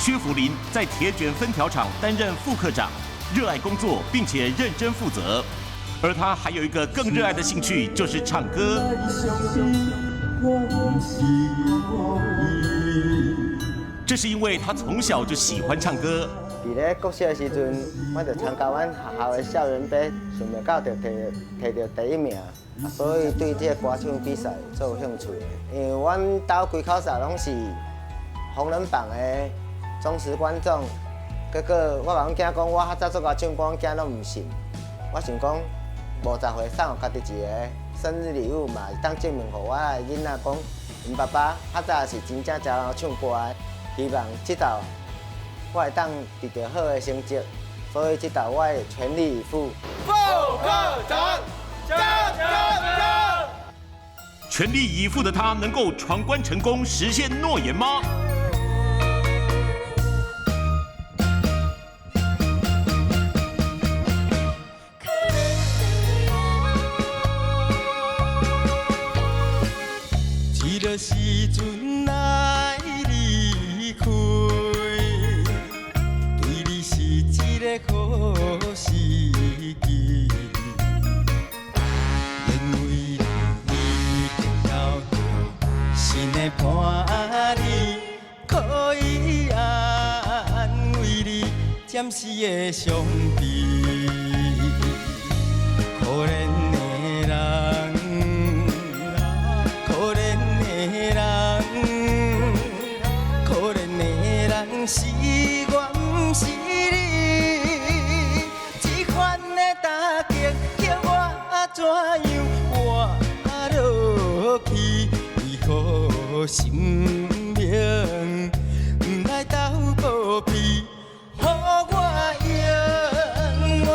薛福林在铁卷分条厂担任副科长，热爱工作并且认真负责。而他还有一个更热爱的兴趣，就是唱歌。这是因为他从小就喜欢唱歌。伫咧国小的时阵，我就参加阮学校的校园杯，想袂到就摕到第一名，所以对这个歌唱比赛最有兴趣。因为阮兜规口哨拢是红人榜的忠实观众，结果我甲阮囝讲，我较早做歌唱歌，阮囝拢唔信。我想讲，50岁送互家己一个生日礼物嘛，当证明互我的囡仔讲，因爸爸较早是真正真会唱歌的，希望这道我会当得到好的成绩，所以这道我会全力以赴。副科长，加！全力以赴的他能够闯关成功，实现诺言吗？这个时阵来离开，对你是一个好时机，因为你见到着新的伴侣，可以安慰你暂时的伤悲，可怜的人。是我不是你，这款的打击叫我怎样活落去？为何生命不来斗保庇，予我永远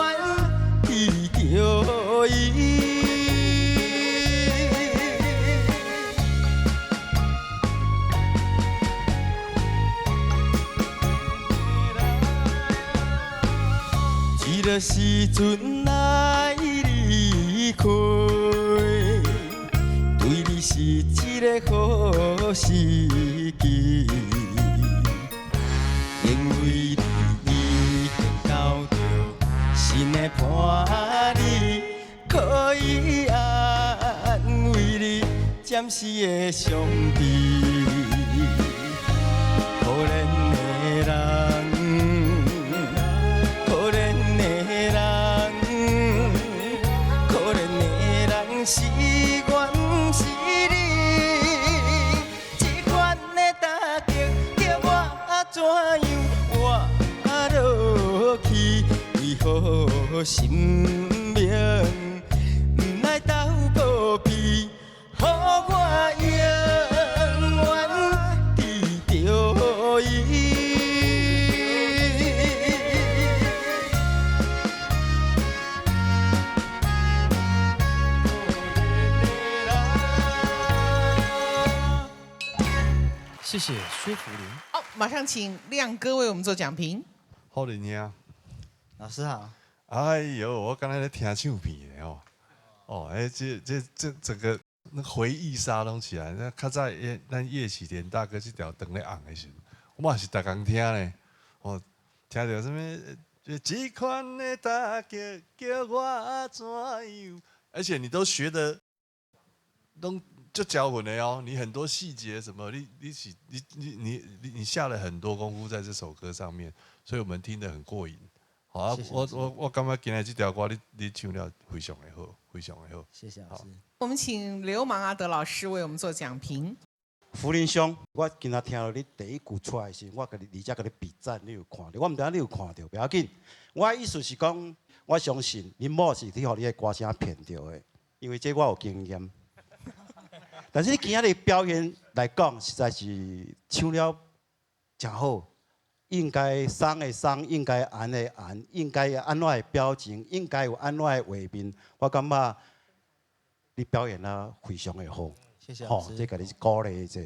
记着伊？这个时阵来离开，对你是一个好时机，因为你见到着新的伴侣，可以安慰你暂时的伤悲，可怜的人。是我不是你，这款的打击叫我怎样活落去？为何生命不来斗保庇，予我永远记着伊？谢谢薛福林。好，马上请亮哥为我们做讲评。好的呀，老师好。哎呦，我刚才在听唱片的哦，这整个那回忆杀拢起来。那较早咱叶启田大哥这条长咧红的时候，我嘛是逐工听咧。哦，听到什么？这款的打击叫我怎样？而且你都学的都。就交混了哦，你很多细节什么，你下了很多功夫在这首歌上面，所以我们听得很过瘾。好啊，我感觉今天这条歌你唱了非常的好，非常的好。谢谢老师。我们请流氓阿德老师为我们做讲评。福林兄，我今仔听到你第一句出来时，我而且甲你比赞，你有看到？我唔知你有看到，不要紧。我的意思是讲，我相信恁某是去互你的歌声骗到的，因为这我有经验。但是你今仔日表演来讲，实在是唱了真好，应该送的送，应该按的按，应该安怎的表情，应该有安怎的画面，我感觉你表演啊非常的好。谢谢老师。这个你鼓励者。